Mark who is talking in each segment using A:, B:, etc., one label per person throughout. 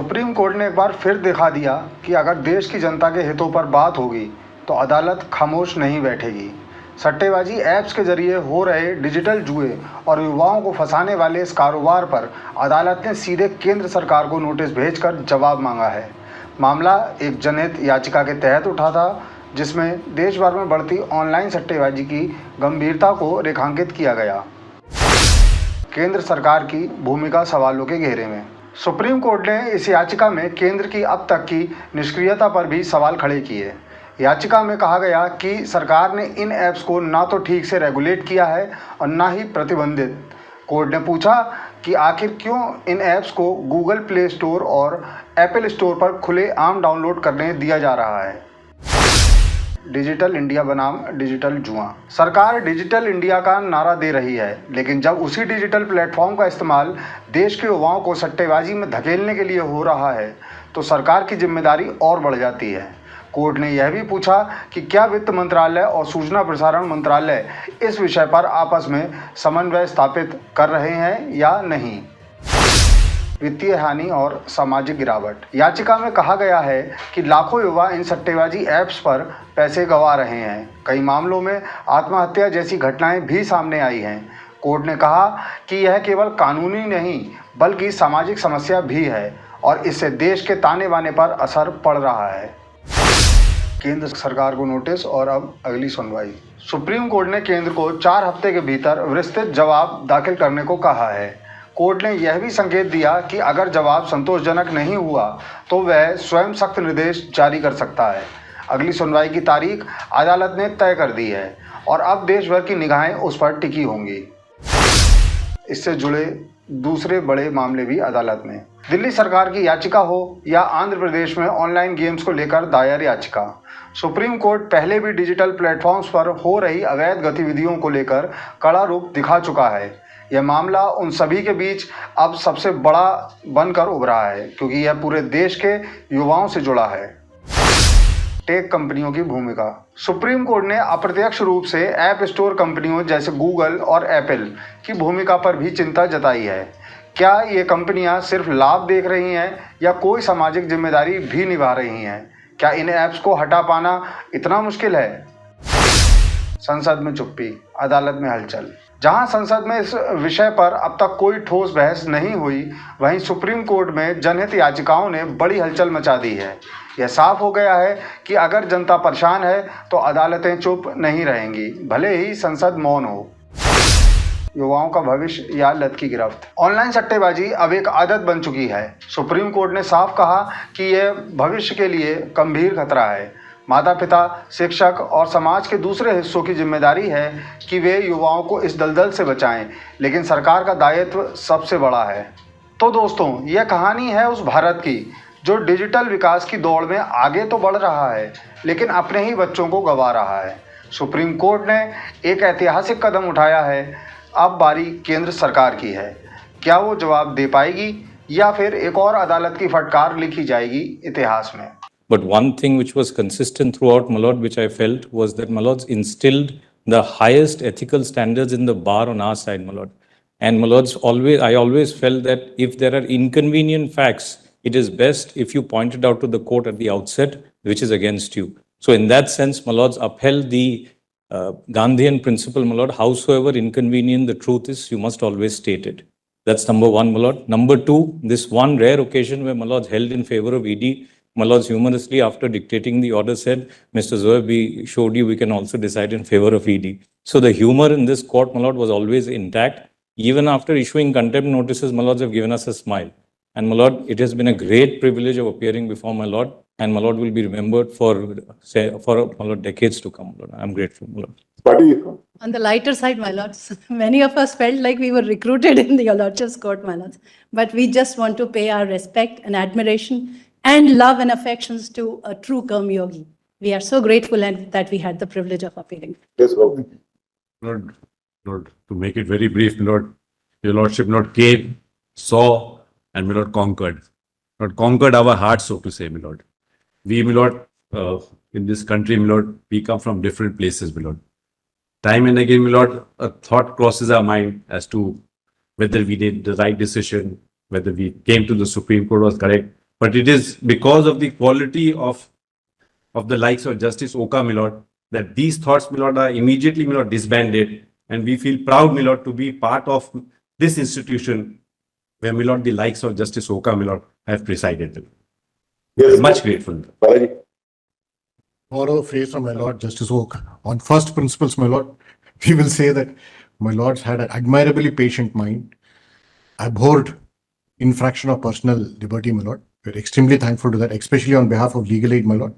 A: Supreme court ने एक बार फिर दिखा दिया कि अगर देश की जनता के हितों पर बात होगी तो अदालत खामोश नहीं बैठेगी। सट्टेबाजी ऐप्स के जरिए हो रहे डिजिटल जुए और युवाओं को फंसाने वाले इस कारोबार पर अदालत ने सीधे केंद्र सरकार को नोटिस भेजकर जवाब मांगा है। मामला एक जनहित याचिका के तहत उठा था, जिसमें देश भर में बढ़ती ऑनलाइन सट्टेबाजी की गंभीरता को रेखांकित किया गया। केंद्र सरकार की भूमिका सवालों के घेरे में। सुप्रीम कोर्ट ने इस याचिका में केंद्र की अब तक की निष्क्रियता पर भी सवाल खड़े किए। याचिका में कहा गया कि सरकार ने इन ऐप्स को ना तो ठीक से रेगुलेट किया है और ना ही प्रतिबंधित। कोर्ट ने पूछा कि आखिर क्यों इन ऐप्स को गूगल प्ले स्टोर और एप्पल स्टोर पर खुले आम डाउनलोड करने दिया जा रहा है। डिजिटल इंडिया बनाम डिजिटल जुआ। सरकार डिजिटल इंडिया का नारा दे रही है, लेकिन जब उसी डिजिटल प्लेटफॉर्म का इस्तेमाल देश के युवाओं को सट्टेबाजी में धकेलने के लिए हो रहा है तो सरकार की जिम्मेदारी और बढ़ जाती है। कोर्ट ने यह भी पूछा कि क्या वित्त मंत्रालय और सूचना प्रसारण मंत्रालय इस विषय पर आपस में समन्वय स्थापित कर रहे हैं या नहीं। वित्तीय हानि और सामाजिक गिरावट। याचिका में कहा गया है कि लाखों युवा इन सट्टेबाजी ऐप्स पर पैसे गंवा रहे हैं। कई मामलों में आत्महत्या जैसी घटनाएं भी सामने आई हैं। कोर्ट ने कहा कि यह केवल कानूनी नहीं बल्कि सामाजिक समस्या भी है और इससे देश के ताने बाने पर असर पड़ रहा है। केंद्र सरकार को नोटिस और अब अगली सुनवाई। सुप्रीम कोर्ट ने केंद्र को 4 हफ्ते के भीतर विस्तृत जवाब दाखिल करने को कहा है। कोर्ट ने यह भी संकेत दिया कि अगर जवाब संतोषजनक नहीं हुआ तो वह स्वयं सख्त निर्देश जारी कर सकता है। अगली सुनवाई की तारीख अदालत ने तय कर दी है और अब देश भर की निगाहें उस पर टिकी होंगी। इससे जुड़े दूसरे बड़े मामले भी अदालत में। दिल्ली सरकार की याचिका हो या आंध्र प्रदेश में ऑनलाइन गेम्स को लेकर दायर याचिका, सुप्रीम कोर्ट पहले भी डिजिटल प्लेटफॉर्म्स पर हो रही अवैध गतिविधियों को लेकर कड़ा रुख दिखा चुका है। यह मामला उन सभी के बीच अब सबसे बड़ा बनकर उभरा है क्योंकि यह पूरे देश के युवाओं से जुड़ा है। टेक कंपनियों की भूमिका। सुप्रीम कोर्ट ने अप्रत्यक्ष रूप से ऐप स्टोर कंपनियों जैसे गूगल और एप्पल की भूमिका पर भी चिंता जताई है। क्या ये कंपनियां सिर्फ लाभ देख रही हैं या कोई सामाजिक जिम्मेदारी भी निभा रही हैं? क्या इन ऐप्स को हटा पाना इतना मुश्किल है? संसद में चुप्पी, अदालत में हलचल। जहां संसद में इस विषय पर अब तक कोई ठोस बहस नहीं हुई, वहीं सुप्रीम कोर्ट में जनहित याचिकाओं ने बड़ी हलचल मचा दी है। यह साफ हो गया है कि अगर जनता परेशान है तो अदालतें चुप नहीं रहेंगी, भले ही संसद मौन हो। युवाओं का भविष्य या लत की गिरफ्त। ऑनलाइन सट्टेबाजी अब एक आदत बन चुकी है। सुप्रीम कोर्ट ने साफ कहा कि यह भविष्य के लिए गंभीर खतरा है। माता पिता, शिक्षक और समाज के दूसरे हिस्सों की जिम्मेदारी है कि वे युवाओं को इस दलदल से बचाएं, लेकिन सरकार का दायित्व सबसे बड़ा है। तो दोस्तों, यह कहानी है उस भारत की जो डिजिटल विकास की दौड़ में आगे तो बढ़ रहा है लेकिन अपने ही बच्चों को गंवा रहा है। सुप्रीम कोर्ट ने एक ऐतिहासिक कदम उठाया है, अब बारी केंद्र सरकार की है। क्या वो जवाब दे पाएगी या फिर एक और अदालत की फटकार लिखी जाएगी इतिहास में?
B: But one thing which was consistent throughout, my lord, which I felt was that my lords instilled the highest ethical standards in the bar on our side, my lord. And my lords, I always felt that if there are inconvenient facts, it is best if you point it out to the court at the outset, which is against you. So in that sense, my lords upheld the Gandhian principle, my lord, howsoever inconvenient the truth is, you must always state it. That's number one, my lord. Number two, this one rare occasion where my lords held in favor of ED, my lords humorously after dictating the order said, Mr. Zoeb, we showed you we can also decide in favor of ED. So the humor in this court, my lord, was always intact. Even after issuing contempt notices, my lords have given us a smile. And my lord, it has been a great privilege of appearing before my lord, and my lord will be remembered for my lord decades to come. My lord. I'm grateful, my lord.
C: On the lighter side, my lords, many of us felt like we were recruited in the Lordship's court, my lords. But we just want to pay our respect and admiration and love and affections to a true Karmyogi. We are so grateful and that we had the privilege of appearing.
D: Yes, Lord, to make it very brief, Lord, your Lordship not came, saw, and my Lord conquered. Lord conquered our hearts, so to say, my Lord. We, my Lord, in this country, my Lord, we come from different places, my Lord. Time and again, my Lord, a thought crosses our mind as to whether we did the right decision, whether we came to the Supreme Court was correct. But it is because of the quality of the likes of Justice Oka, my lord, that these thoughts, my lord, are immediately, my lord, disbanded. And we feel proud, my lord, to be part of this institution where, my lord, the likes of Justice Oka, my lord, have presided.
E: Yes,
D: Much grateful.
E: Balaji.
F: Borrow a phrase from my Lord Justice Oka. On first principles, my Lord, we will say that my Lords had an admirably patient mind, abhorred infraction of personal liberty, my Lord. We're extremely thankful to that, especially on behalf of legal aid, my Lord.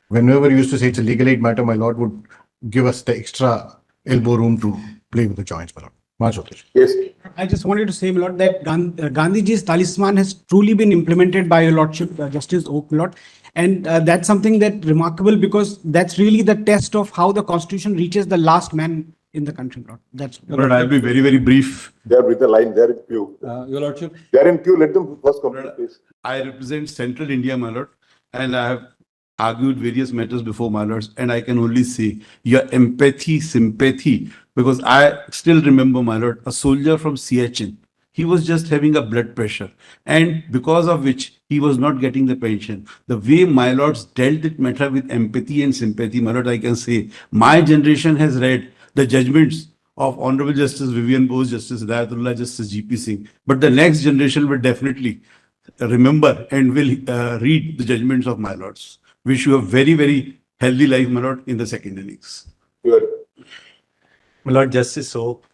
F: Whenever we used to say it's a legal aid matter, my Lord would give us the extra elbow room to play with the joints, my Lord. Much obliged.
E: Yes.
G: I just wanted to say, my Lord, that Gandhiji's talisman has truly been implemented by Your Lordship, Justice Oak, my Lord. And that's something that remarkable because that's really the test of how the Constitution reaches the last man in the country, my Lord. That's
D: Lord, I'll be very, very brief.
E: They are with the line. They are in queue.
D: Your Lordship,
E: They are in queue. Let them first complete, please.
D: I represent Central India, my lord, and I have argued various matters before, my lords, and I can only say your empathy, sympathy, because I still remember, my lord, a soldier from Siachen. He was just having a blood pressure, and because of which he was not getting the pension. The way my lords dealt it matter with empathy and sympathy, my lord, I can say my generation has read the judgments of Honorable Justice Vivian Bose, Justice Hidayatullah, Justice G.P. Singh, but the next generation will definitely remember and will read the judgments of my lords. Wish you a very, very healthy life, my lord, in the second innings.
E: Good.
H: My Lord Justice Oak,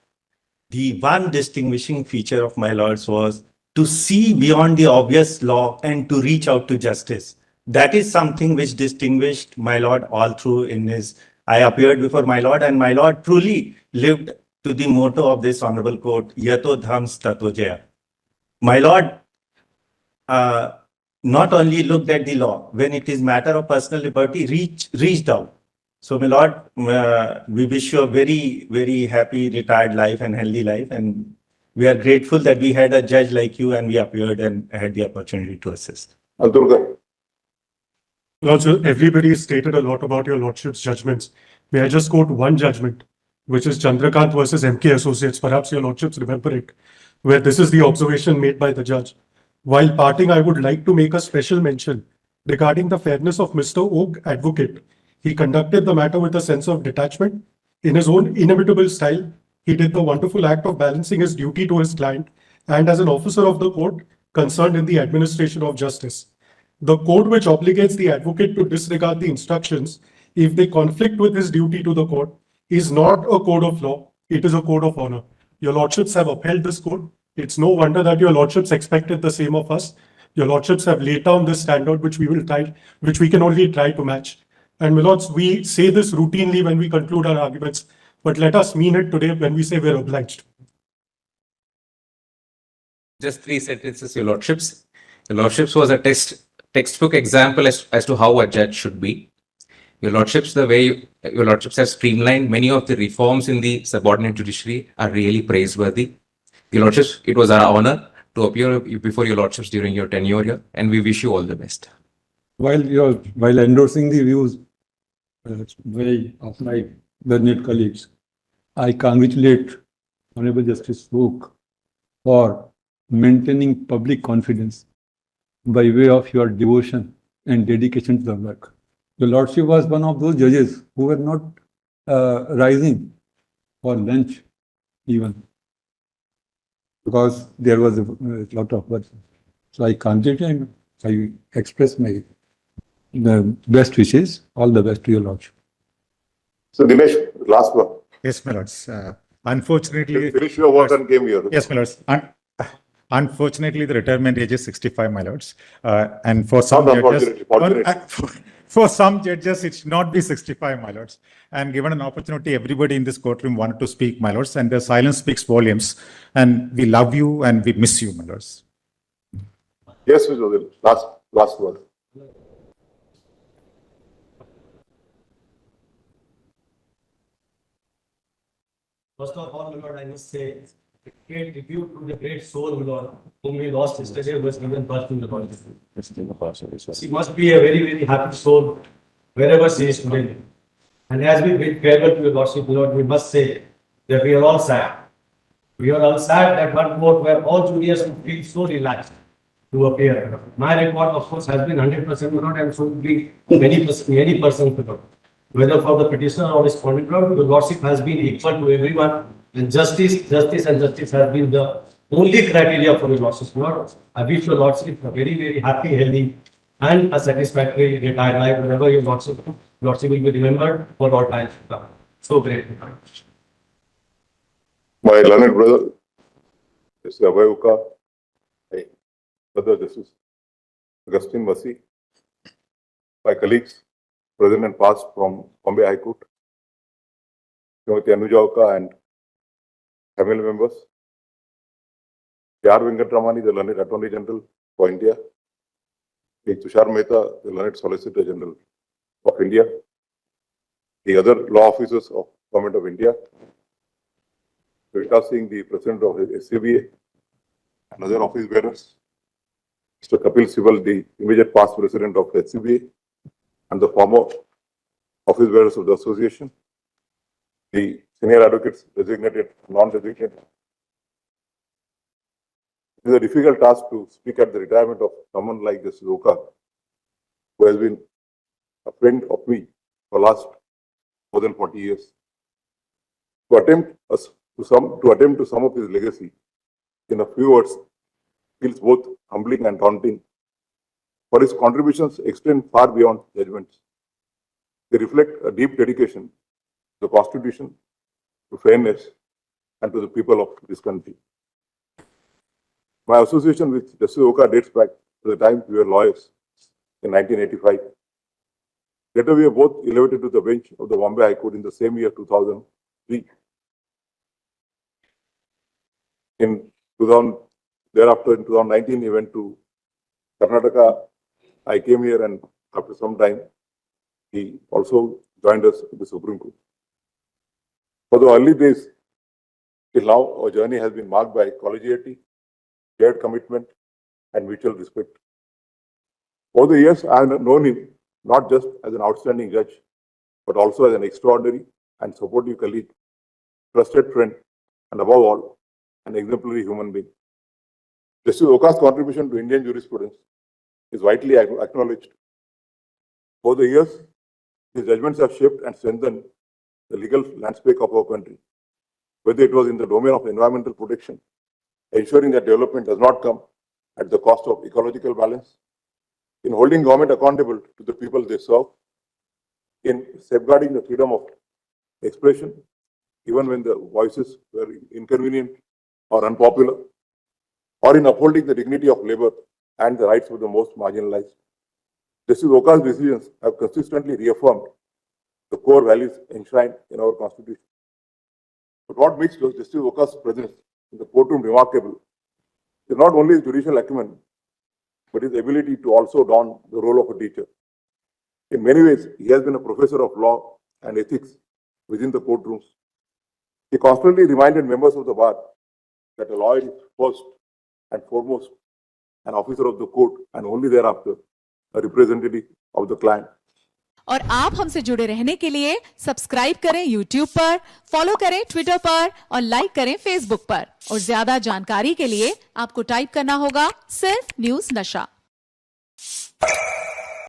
H: the one distinguishing feature of my lords was to see beyond the obvious law and to reach out to justice. That is something which distinguished my lord all through in his. I appeared before my lord, and my lord truly lived to the motto of this honorable court, Yato Dhams Tato Jaya. My lord not only looked at the law, when it is matter of personal liberty, reached out. So, my lord, we wish you a very, very happy retired life and healthy life. And we are grateful that we had a judge like you and we appeared and had the opportunity to assist.
E: Durga.
I: Also, everybody has stated a lot about your lordship's judgments. May I just quote one judgment, which is Chandrakant versus MK Associates. Perhaps your lordships remember it, where this is the observation made by the judge. While parting, I would like to make a special mention regarding the fairness of Mr. Oak, advocate. He conducted the matter with a sense of detachment. In his own inimitable style, he did the wonderful act of balancing his duty to his client and as an officer of the court concerned in the administration of justice. The code which obligates the advocate to disregard the instructions if they conflict with his duty to the court is not a code of law, it is a code of honor. Your lordships have upheld this code. It's no wonder that your lordships expected the same of us. Your lordships have laid down this standard which we can only try to match. And my lords, we say this routinely when we conclude our arguments, but let us mean it today when we say we're obliged.
B: Just 3 sentences, your lordships. Your lordships was a textbook example as to how a judge should be. Your lordships, the way your lordships have streamlined many of the reforms in the subordinate judiciary are really praiseworthy. Your lordships, it was our honor to appear before your lordships during your tenure here, and we wish you all the best.
J: While endorsing the views of my learned colleagues, I congratulate Honorable Justice Oak for maintaining public confidence by way of your devotion and dedication to the work. Your Lordship was one of those judges who were not rising for lunch even, because there was a lot of work. So I congratulate him. I express my best wishes. All the best to your Lordship.
E: So Dinesh, last one.
K: Yes, my lords. Unfortunately,
E: Finish your work and came here.
K: yes, my lords. Unfortunately, the retirement age is 65, my lords. And for some
E: Not
K: judges,
E: unfortunately,
K: for some judges, it should not be 65, my lords. And given an opportunity, everybody in this courtroom wanted to speak, my lords, and the silence speaks volumes. And we love you and we miss you, my lords.
E: Yes, Mr. Odil. Last word.
H: First of all, my lord, I must say, a great tribute to the great soul, my lord, whom we lost yesterday, who was given birth in the body. She must be a very, very happy soul wherever she is today. And as we bid farewell to your lordship, my lord, we must say that we are all sad. We are all sad that one court where all juniors would feel so relaxed.
L: to appear. My record, of course, has been 100%, my lord, and so will be many persons, my lord. Whether for the petitioner or respondent, my lord, the lordship has been equal to everyone, and justice has been the only criteria for the lordship, my lord. I wish your lordship a very, very happy, healthy, and a satisfactory retired life. Whenever your lordship will be remembered for all time to come. So great.
E: My learned brother, Justice Oka, my brother Justice Augustine Masi, my colleagues, present and past from Bombay High Court, Srimati Anuja Oka and family members, R. Venkatramani, the learned Attorney General for India, Tushar Mehta, the learned Solicitor General of India, the other law officers of Government of India, Vishal Singh, the President of SCBA, and other office bearers, Mr. Kapil Sibal, the immediate past President of SCBA, and the former office bearers of the association, the senior advocates, designated, non-designated. It is a difficult task to speak at the retirement of someone like Justice Oka, who has been a friend of me for the last more than 40 years. To attempt to sum up his legacy in a few words feels both humbling and daunting, for his contributions extend far beyond judgments. They reflect a deep dedication to the Constitution, to fairness, and to the people of this country. My association with Justice Oka dates back to the time we were lawyers in 1985. Later, we were both elevated to the bench of the Bombay High Court in the same year, 2003. Thereafter, in 2019, he went to Karnataka. I came here, and after some time, he also joined us in the Supreme Court. For the early days, till now, our journey has been marked by collegiality, shared commitment, and mutual respect. Over the years, I have known him not just as an outstanding judge, but also as an extraordinary and supportive colleague, trusted friend, and above all, an exemplary human being. Justice Oka's contribution to Indian jurisprudence is widely acknowledged. Over the years, his judgments have shaped and strengthened the legal landscape of our country, whether it was in the domain of environmental protection, ensuring that development does not come at the cost of ecological balance, in holding government accountable to the people they serve, in safeguarding the freedom of expression, even when the voices were inconvenient or unpopular, or in upholding the dignity of labor and the rights of the most marginalized. Justice Oka's decisions have consistently reaffirmed the core values enshrined in our Constitution. But what makes Justice Oka's presence in the courtroom remarkable is not only his judicial acumen, but his ability to also don the role of a teacher. In many ways, he has been a professor of law and ethics within the courtrooms. He constantly reminded members of the bar that a lawyer is first and foremost an officer of the court and only thereafter a representative of the client.
M: और आप हमसे जुड़े रहने के लिए subscribe करें YouTube पर, follow करें Twitter पर और लाइक करें Facebook पर। और ज्यादा जानकारी के लिए आपको टाइप करना होगा सिर्फ न्यूज़ नशा।